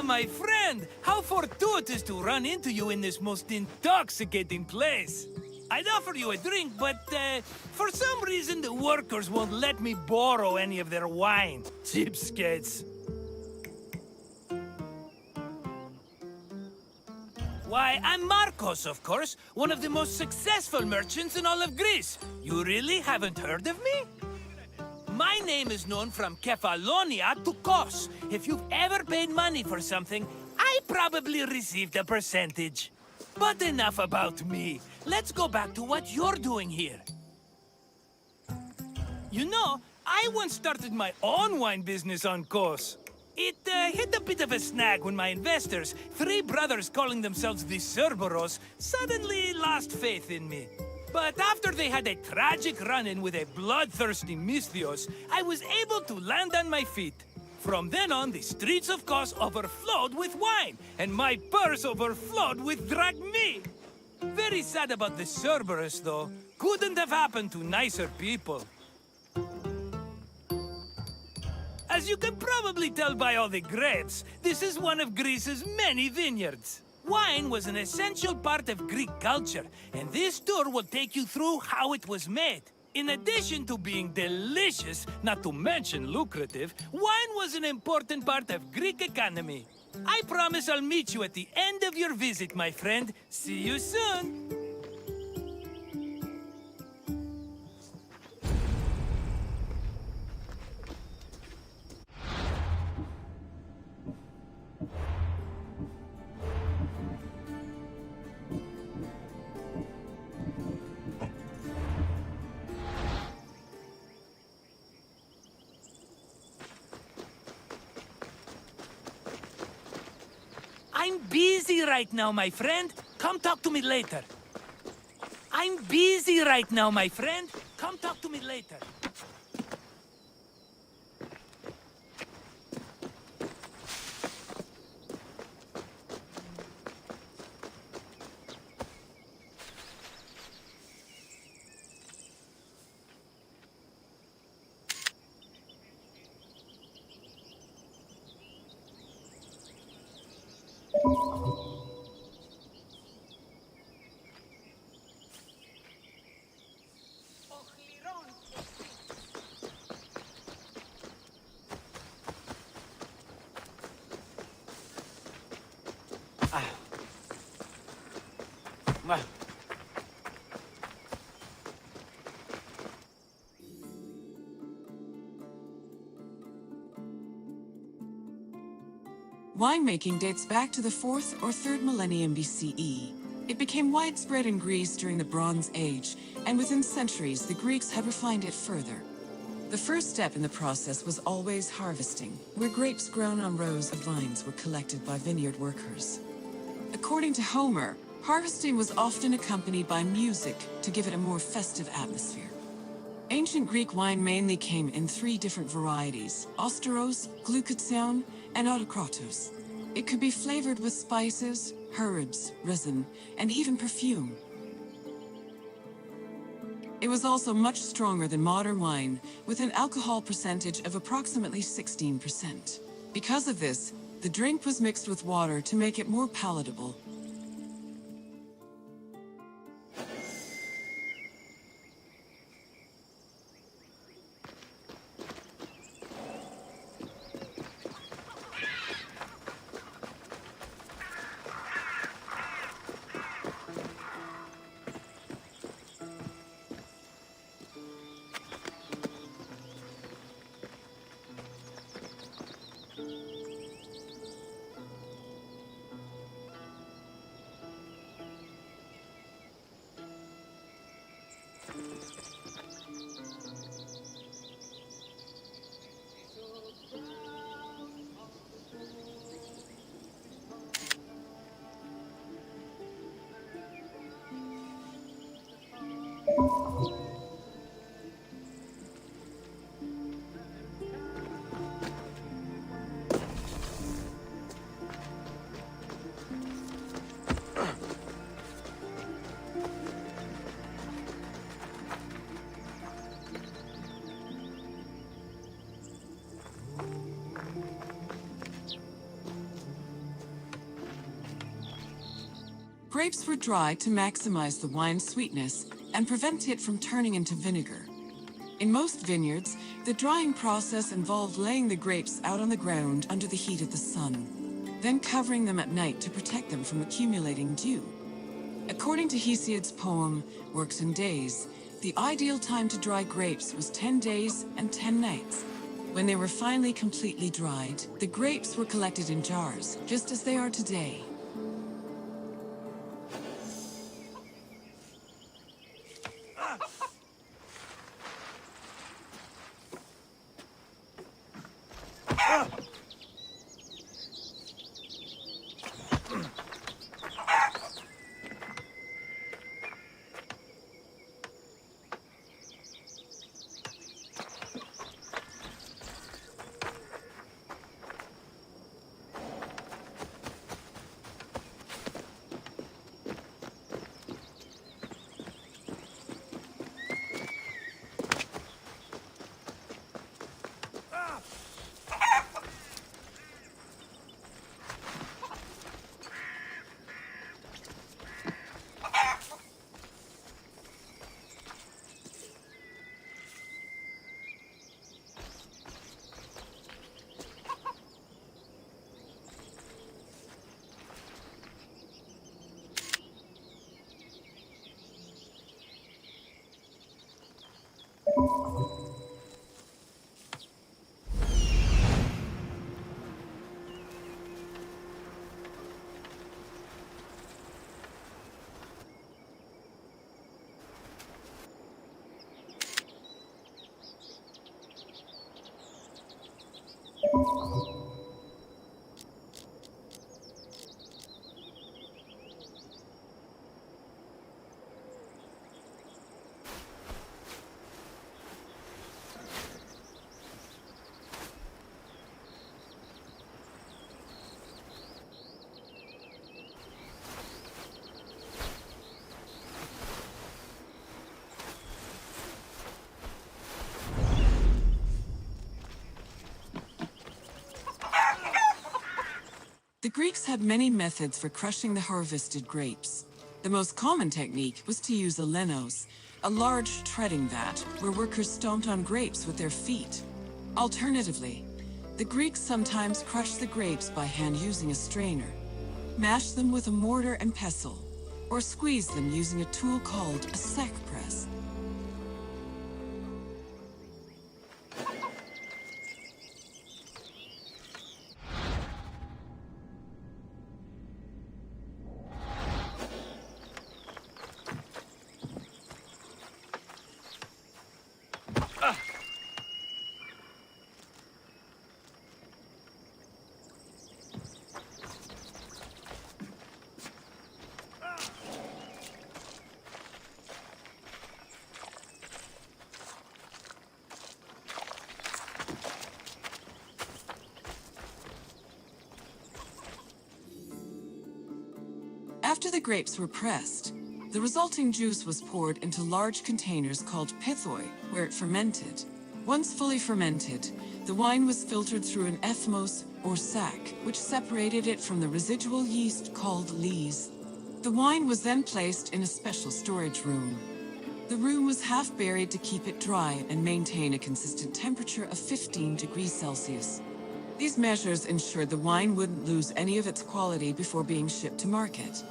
my friend! How fortuitous to run into you in this most intoxicating place. I'd offer you a drink, but for some reason the workers won't let me borrow any of their wine. Cheapskates. Why, I'm Marcos, of course, one of the most successful merchants in all of Greece. You really haven't heard of me? My name is known from Kefalonia to Kos. If you've ever paid money for something, I probably received a percentage. But enough about me. Let's go back to what you're doing here. You know, I once started my own wine business on Kos. It hit a bit of a snag when my investors, three brothers calling themselves the Cerberus, suddenly lost faith in me. But after they had a tragic run-in with a bloodthirsty Misthios, I was able to land on my feet. From then on, the streets of Kos overflowed with wine, and my purse overflowed with drachmi. Very sad about the Cerberus, though. Couldn't have happened to nicer people. As you can probably tell by all the grapes, this is one of Greece's many vineyards. Wine was an essential part of Greek culture, and this tour will take you through how it was made. In addition to being delicious, not to mention lucrative, wine was an important part of Greek economy. I promise I'll meet you at the end of your visit, my friend. See you soon! I'm busy right now, my friend. Come talk to me later. I'm busy right now, my friend. Come talk to me later. Winemaking dates back to the 4th or 3rd millennium BCE. It became widespread in Greece during the Bronze Age, and within centuries the Greeks had refined it further. The first step in the process was always harvesting, where grapes grown on rows of vines were collected by vineyard workers. According to Homer, harvesting was often accompanied by music to give it a more festive atmosphere. Ancient Greek wine mainly came in 3 different varieties: Austeros, Glucoution, and Autokratos. It could be flavored with spices, herbs, resin, and even perfume. It was also much stronger than modern wine, with an alcohol percentage of approximately 16%. Because of this, the drink was mixed with water to make it more palatable. Grapes were dried to maximize the wine's sweetness and prevent it from turning into vinegar. In most vineyards, the drying process involved laying the grapes out on the ground under the heat of the sun, then covering them at night to protect them from accumulating dew. According to Hesiod's poem, Works and Days, the ideal time to dry grapes was 10 days and 10 nights. When they were finally completely dried, the grapes were collected in jars, just as they are today. The Greeks had many methods for crushing the harvested grapes. The most common technique was to use a lenos, a large treading vat where workers stomped on grapes with their feet. Alternatively, the Greeks sometimes crushed the grapes by hand using a strainer, mashed them with a mortar and pestle, or squeezed them using a tool called a sack press. After the grapes were pressed, the resulting juice was poured into large containers called pithoi, where it fermented. Once fully fermented, the wine was filtered through an ethmos, or sack, which separated it from the residual yeast called lees. The wine was then placed in a special storage room. The room was half buried to keep it dry and maintain a consistent temperature of 15 degrees Celsius. These measures ensured the wine wouldn't lose any of its quality before being shipped to market.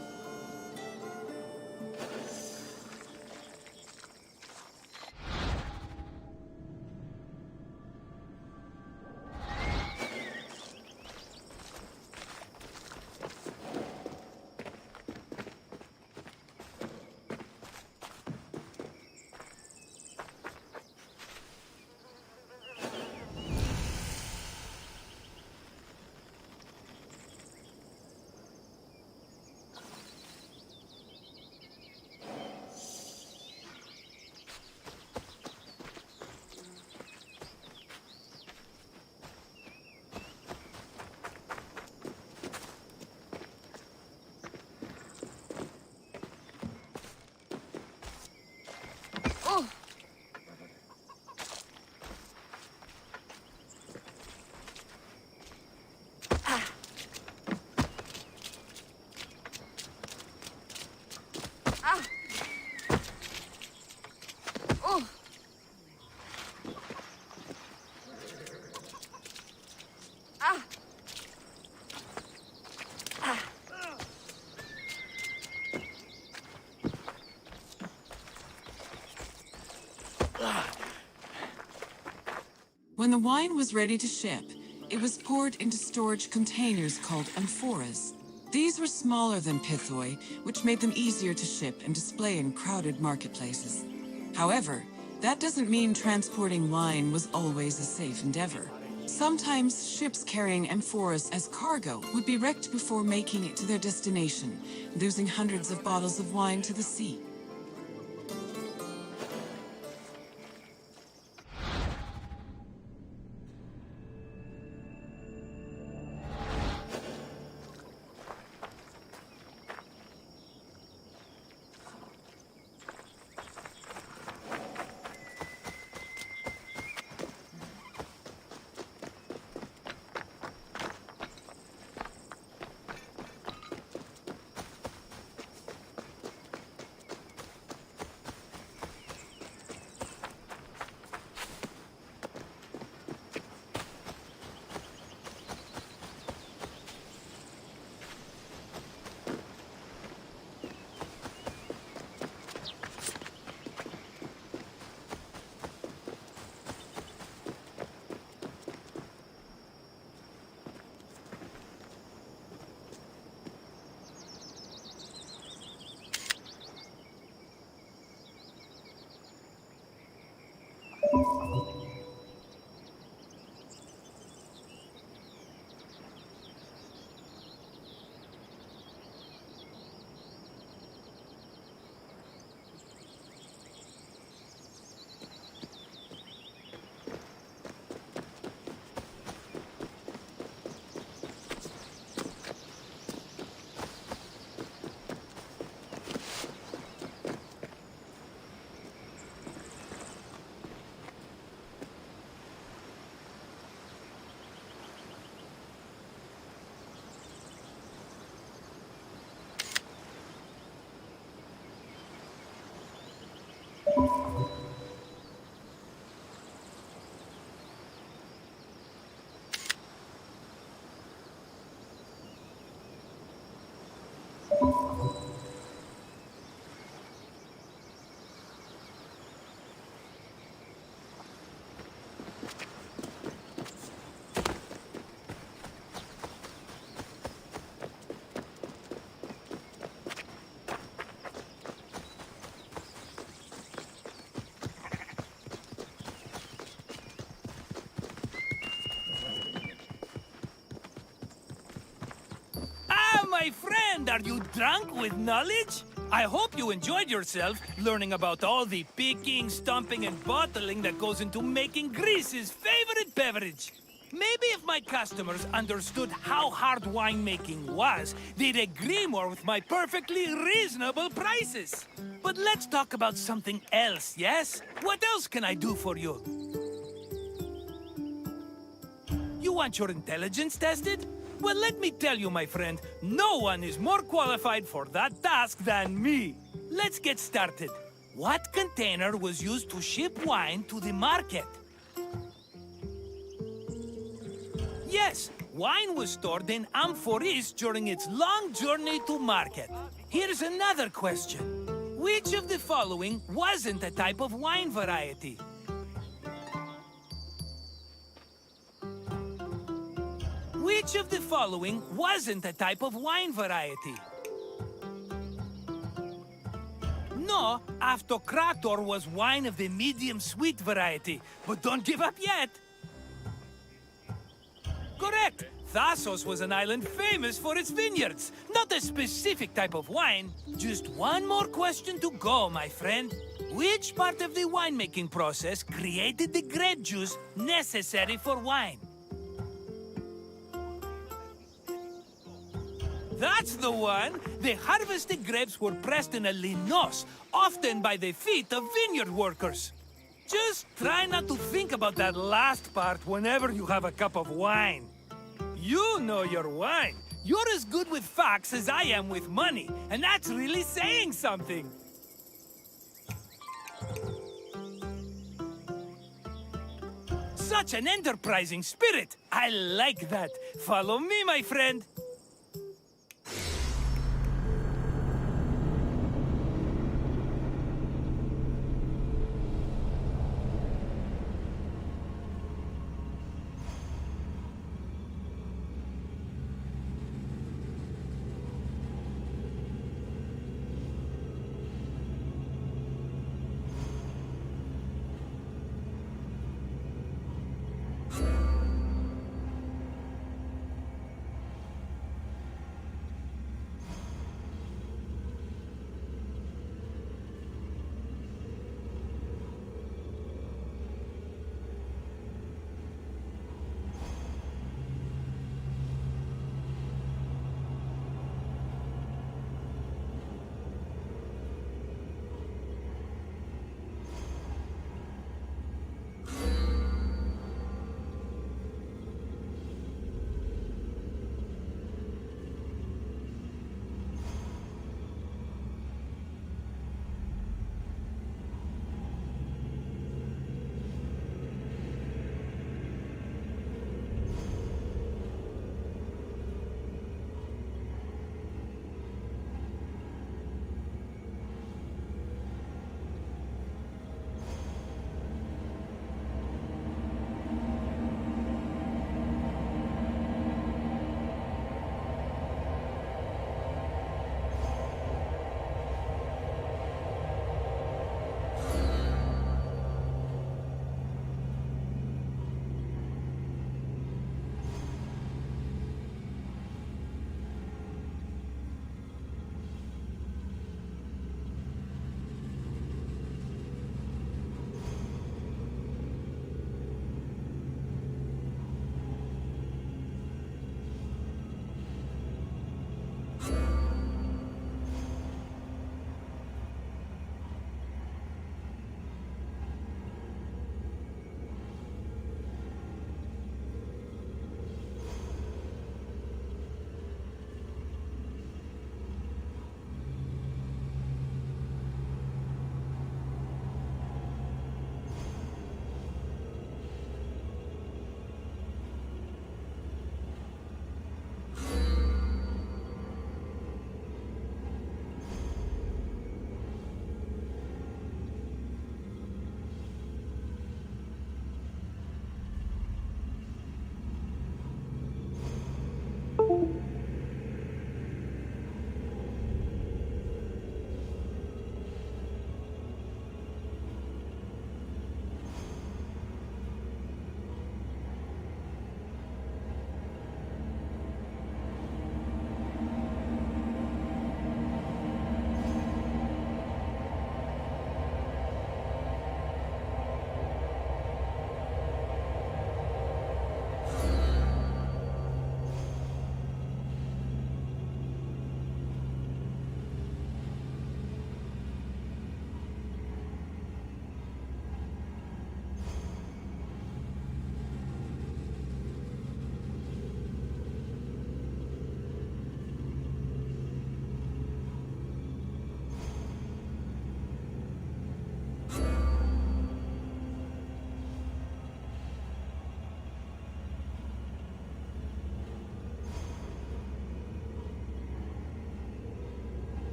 When the wine was ready to ship, it was poured into storage containers called amphoras. These were smaller than pithoi, which made them easier to ship and display in crowded marketplaces. However, that doesn't mean transporting wine was always a safe endeavor. Sometimes ships carrying amphoras as cargo would be wrecked before making it to their destination, losing hundreds of bottles of wine to the sea. My friend, are you drunk with knowledge? I hope you enjoyed yourself learning about all the picking, stumping, and bottling that goes into making Greece's favorite beverage. Maybe if my customers understood how hard winemaking was, they'd agree more with my perfectly reasonable prices. But let's talk about something else, yes? What else can I do for you? You want your intelligence tested? Well, let me tell you, my friend, no one is more qualified for that task than me. Let's get started. What container was used to ship wine to the market? Yes, wine was stored in amphoras during its long journey to market. Here's another question. Which of the following wasn't a type of wine variety? Which of the following wasn't a type of wine variety? No, Автокраtor was wine of the medium sweet variety, but don't give up yet. Correct. Thasos was an island famous for its vineyards, not a specific type of wine. Just one more question to go, my friend. Which part of the winemaking process created the grape juice necessary for wine? That's the one! The harvested grapes were pressed in a linos, often by the feet of vineyard workers. Just try not to think about that last part whenever you have a cup of wine. You know your wine. You're as good with facts as I am with money, and that's really saying something. Such an enterprising spirit! I like that. Follow me, my friend.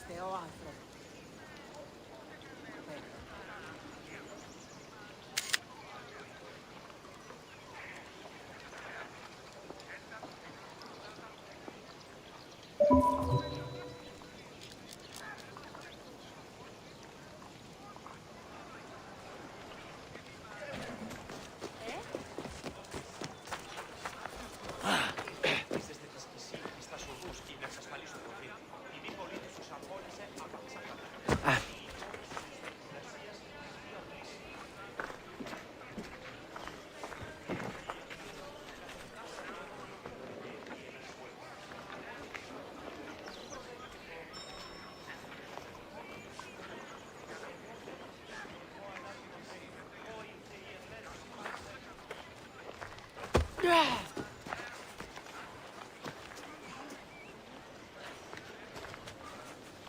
Ορίστε ο άνθρωπος.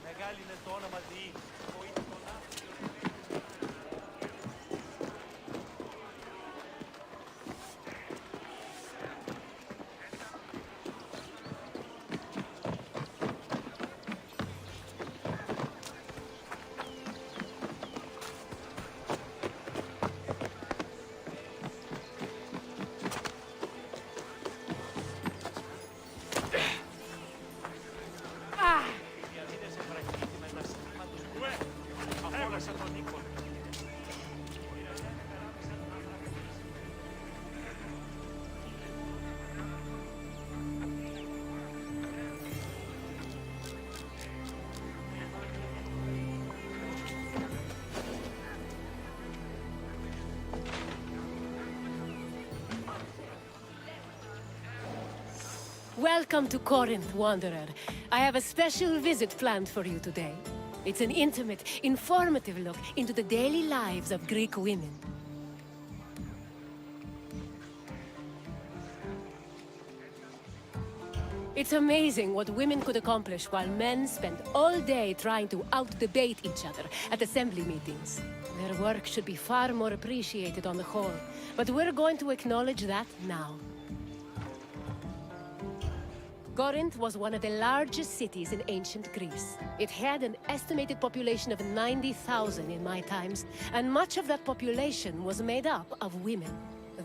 Μεγάλη είναι το όνομα Δι. Welcome to Corinth, Wanderer. I have a special visit planned for you today. It's an intimate, informative look into the daily lives of Greek women. It's amazing what women could accomplish while men spend all day trying to out-debate each other at assembly meetings. Their work should be far more appreciated on the whole, but we're going to acknowledge that now. Corinth was one of the largest cities in ancient Greece. It had an estimated population of 90,000 in my times, and much of that population was made up of women.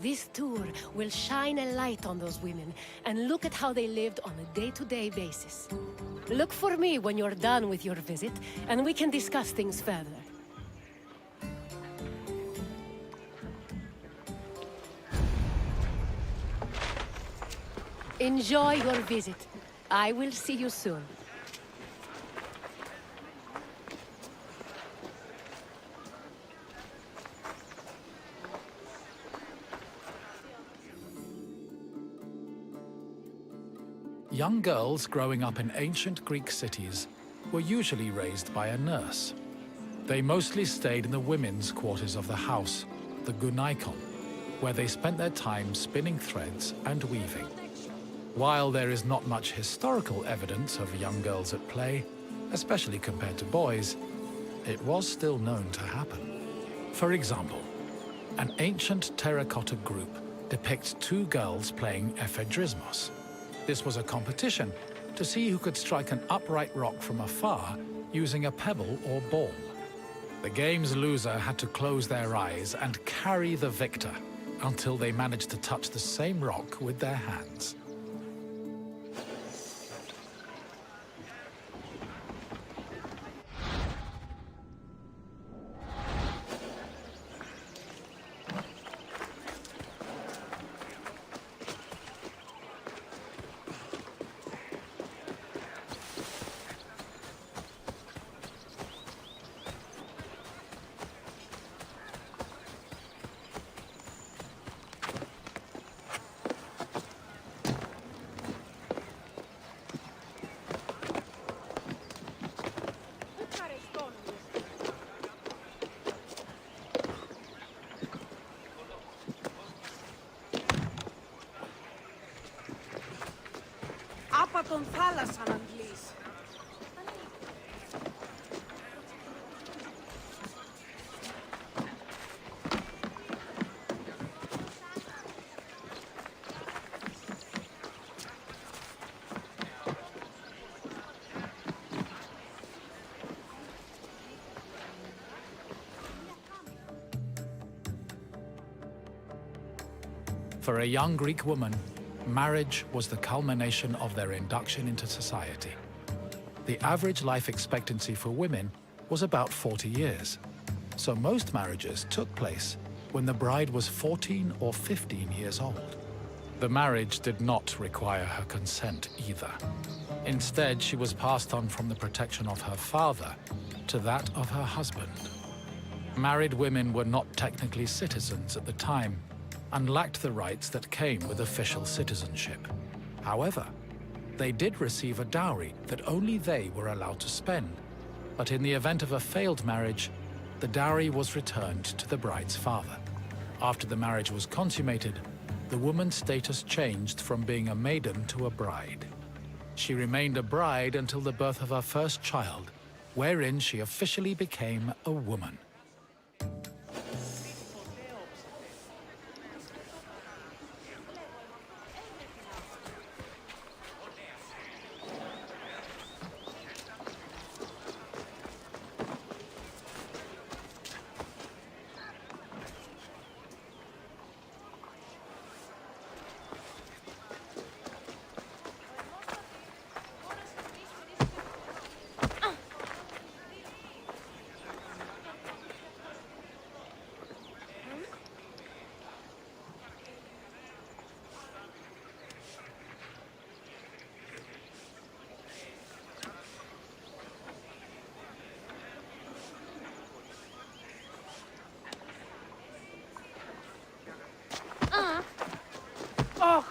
This tour will shine a light on those women and look at how they lived on a day-to-day basis. Look for me when you're done with your visit, and we can discuss things further. Enjoy your visit. I will see you soon. Young girls growing up in ancient Greek cities were usually raised by a nurse. They mostly stayed in the women's quarters of the house, the gunaikon, where they spent their time spinning threads and weaving. While there is not much historical evidence of young girls at play, especially compared to boys, it was still known to happen. For example, an ancient terracotta group depicts two girls playing ephedrismos. This was a competition to see who could strike an upright rock from afar using a pebble or ball. The game's loser had to close their eyes and carry the victor until they managed to touch the same rock with their hands. Άπα τον θάλασσαν αντλείς. For a young Greek woman, marriage was the culmination of their induction into society. The average life expectancy for women was about 40 years, so most marriages took place when the bride was 14 or 15 years old. The marriage did not require her consent either. Instead, she was passed on from the protection of her father to that of her husband. Married women were not technically citizens at the time and lacked the rights that came with official citizenship. However, they did receive a dowry that only they were allowed to spend, but in the event of a failed marriage, the dowry was returned to the bride's father. After the marriage was consummated, the woman's status changed from being a maiden to a bride. She remained a bride until the birth of her first child, wherein she officially became a woman. Oh,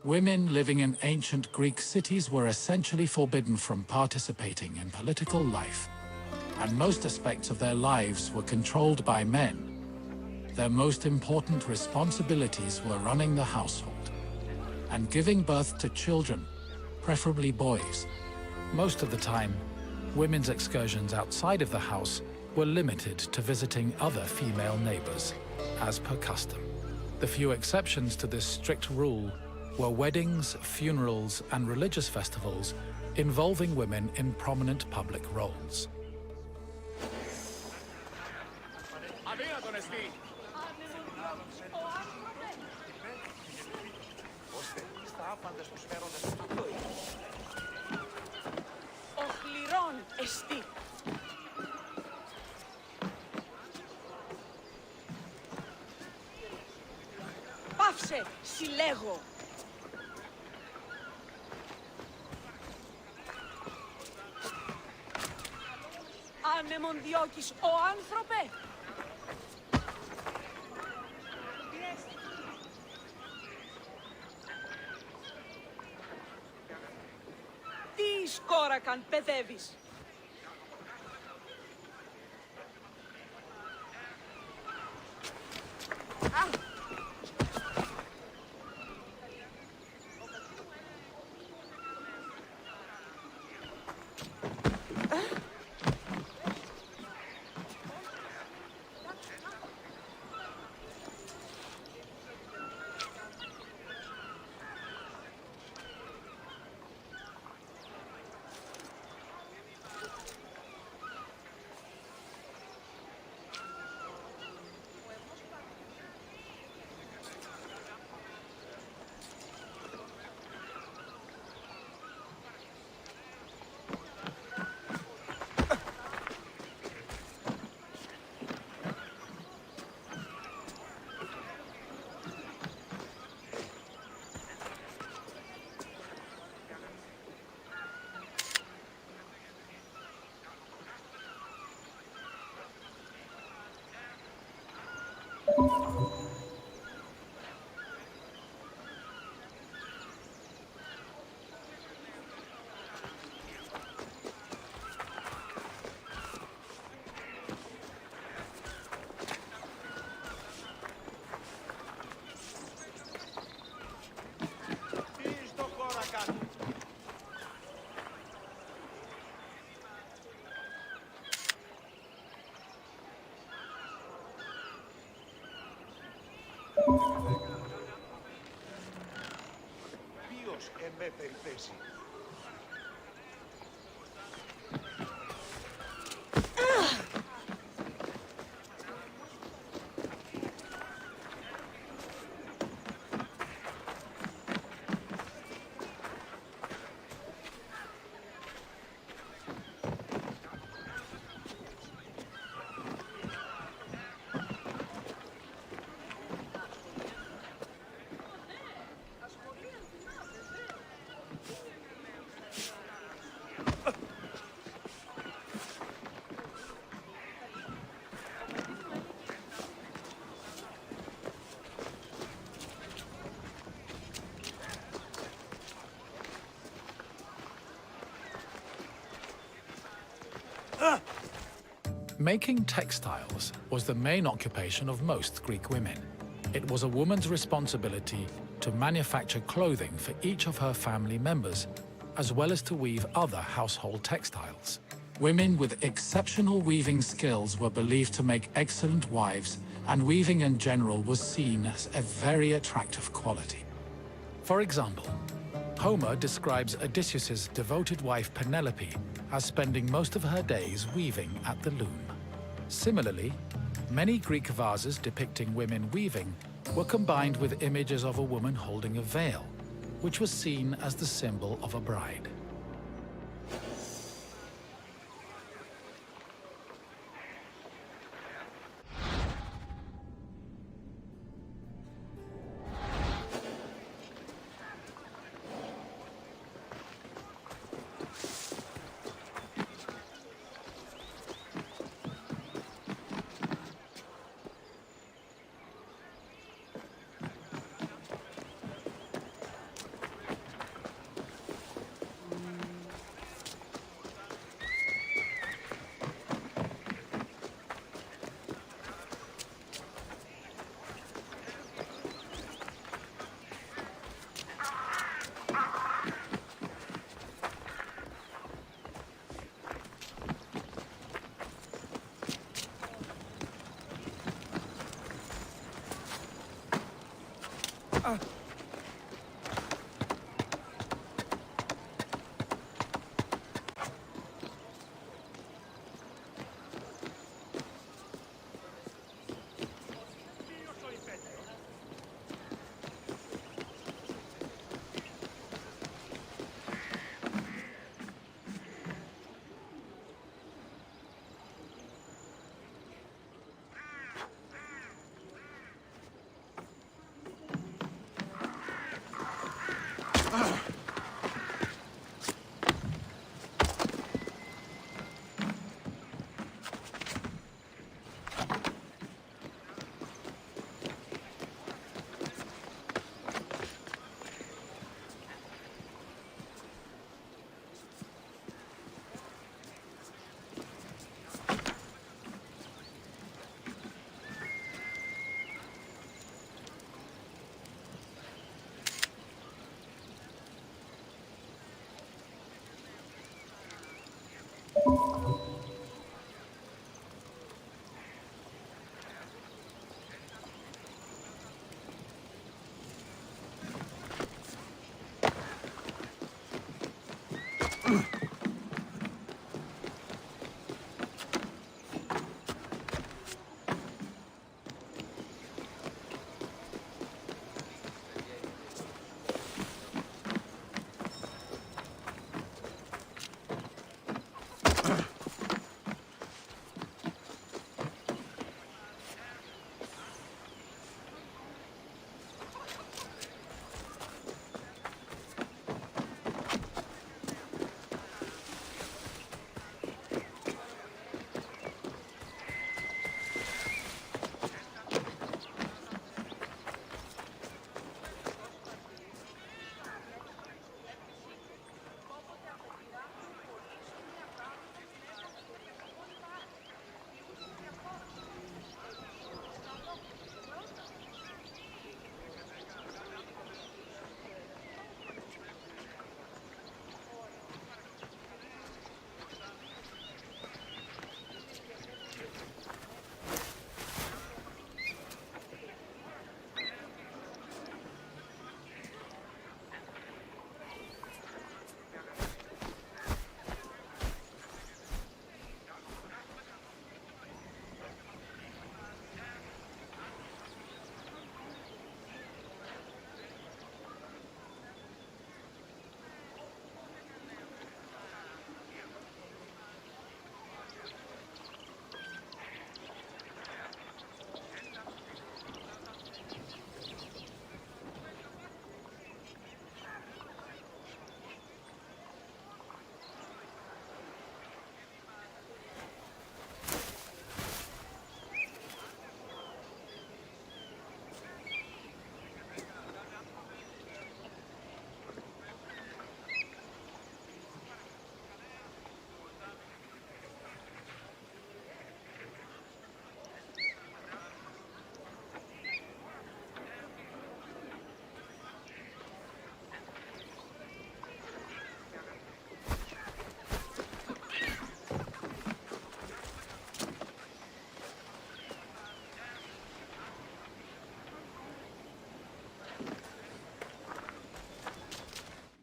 Women living in ancient Greek cities were essentially forbidden from participating in political life, and most aspects of their lives were controlled by men. Their most important responsibilities were running the household and giving birth to children, preferably boys. Most of the time, women's excursions outside of the house were limited to visiting other female neighbors, as per custom. The few exceptions to this strict rule were weddings, funerals, and religious festivals involving women in prominent public roles. Οχληρών εστί. Πάυσε, συλλέγω. Άνεμον διώκεις, ο άνθρωπε. Τι σκόρακαν παιδεύεις. Ποιος εμέ περιπέσει. Making textiles was the main occupation of most Greek women. It was a woman's responsibility to manufacture clothing for each of her family members, as well as to weave other household textiles. Women with exceptional weaving skills were believed to make excellent wives, and weaving in general was seen as a very attractive quality. For example, Homer describes Odysseus's devoted wife Penelope as spending most of her days weaving at the loom. Similarly, many Greek vases depicting women weaving were combined with images of a woman holding a veil, which was seen as the symbol of a bride.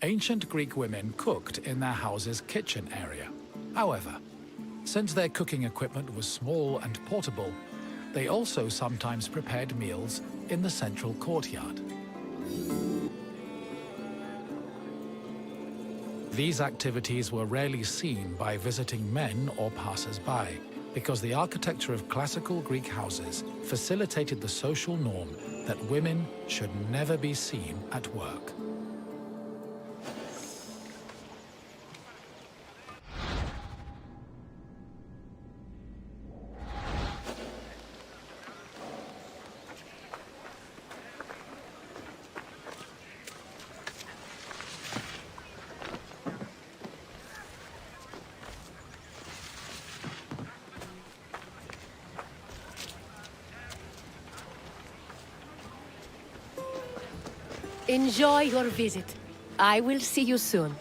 Ancient Greek women cooked in their house's kitchen area. However, since their cooking equipment was small and portable, they also sometimes prepared meals in the central courtyard. These activities were rarely seen by visiting men or passers-by, because the architecture of classical Greek houses facilitated the social norm that women should never be seen at work. Enjoy your visit. I will see you soon.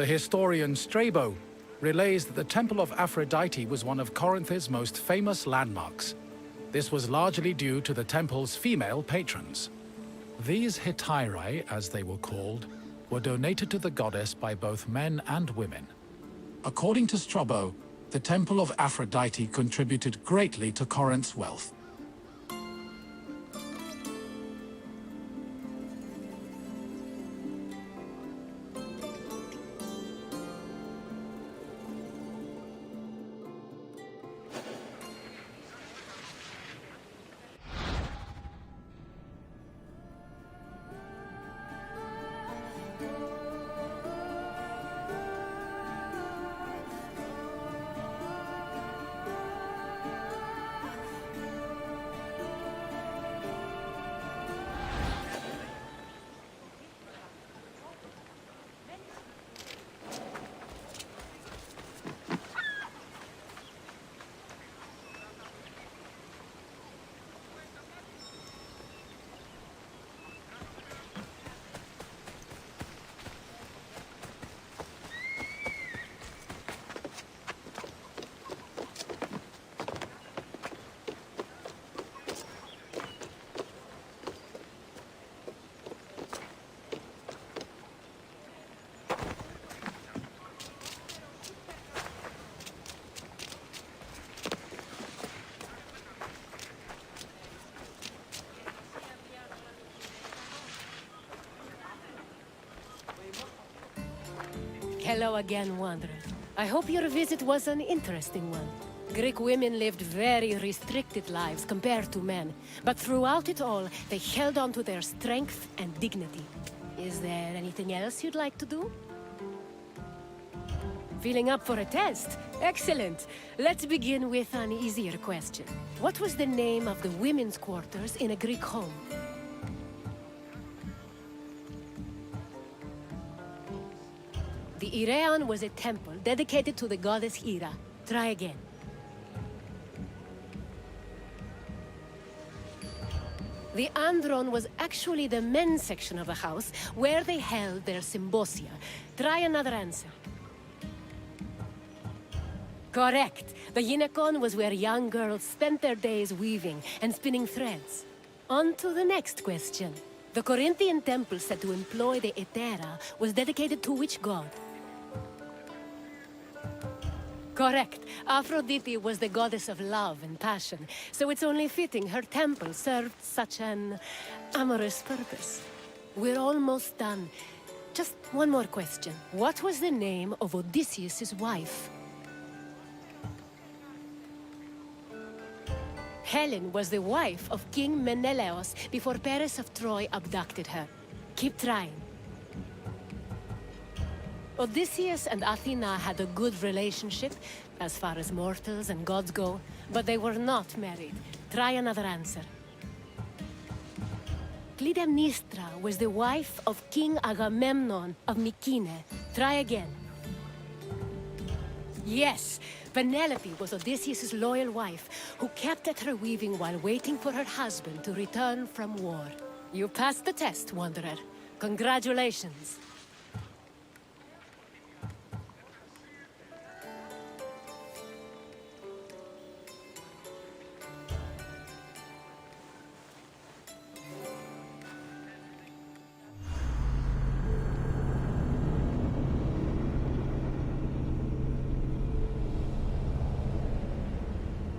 The historian Strabo relays that the Temple of Aphrodite was one of Corinth's most famous landmarks. This was largely due to the temple's female patrons. These hetairai, as they were called, were donated to the goddess by both men and women. According to Strabo, the Temple of Aphrodite contributed greatly to Corinth's wealth. Hello again, Wanderer. I hope your visit was an interesting one. Greek women lived very restricted lives compared to men, but throughout it all, they held on to their strength and dignity. Is there anything else you'd like to do? Feeling up for a test? Excellent! Let's begin with an easier question. What was the name of the women's quarters in a Greek home? The Ireon was a temple dedicated to the goddess Hera. Try again. The Andron was actually the men's section of the house, where they held their symposia. Try another answer. Correct. The Gynekon was where young girls spent their days weaving and spinning threads. On to the next question. The Corinthian temple said to employ the Hetera was dedicated to which god? Correct. Aphrodite was the goddess of love and passion, so it's only fitting her temple served such an amorous purpose. We're almost done. Just one more question. What was the name of Odysseus' wife? Helen was the wife of King Menelaus before Paris of Troy abducted her. Keep trying. Odysseus and Athena had a good relationship, as far as mortals and gods go, but they were not married. Try another answer. Clytemnestra was the wife of King Agamemnon of Mycenae. Try again. Yes, Penelope was Odysseus' loyal wife, who kept at her weaving while waiting for her husband to return from war. You passed the test, Wanderer. Congratulations.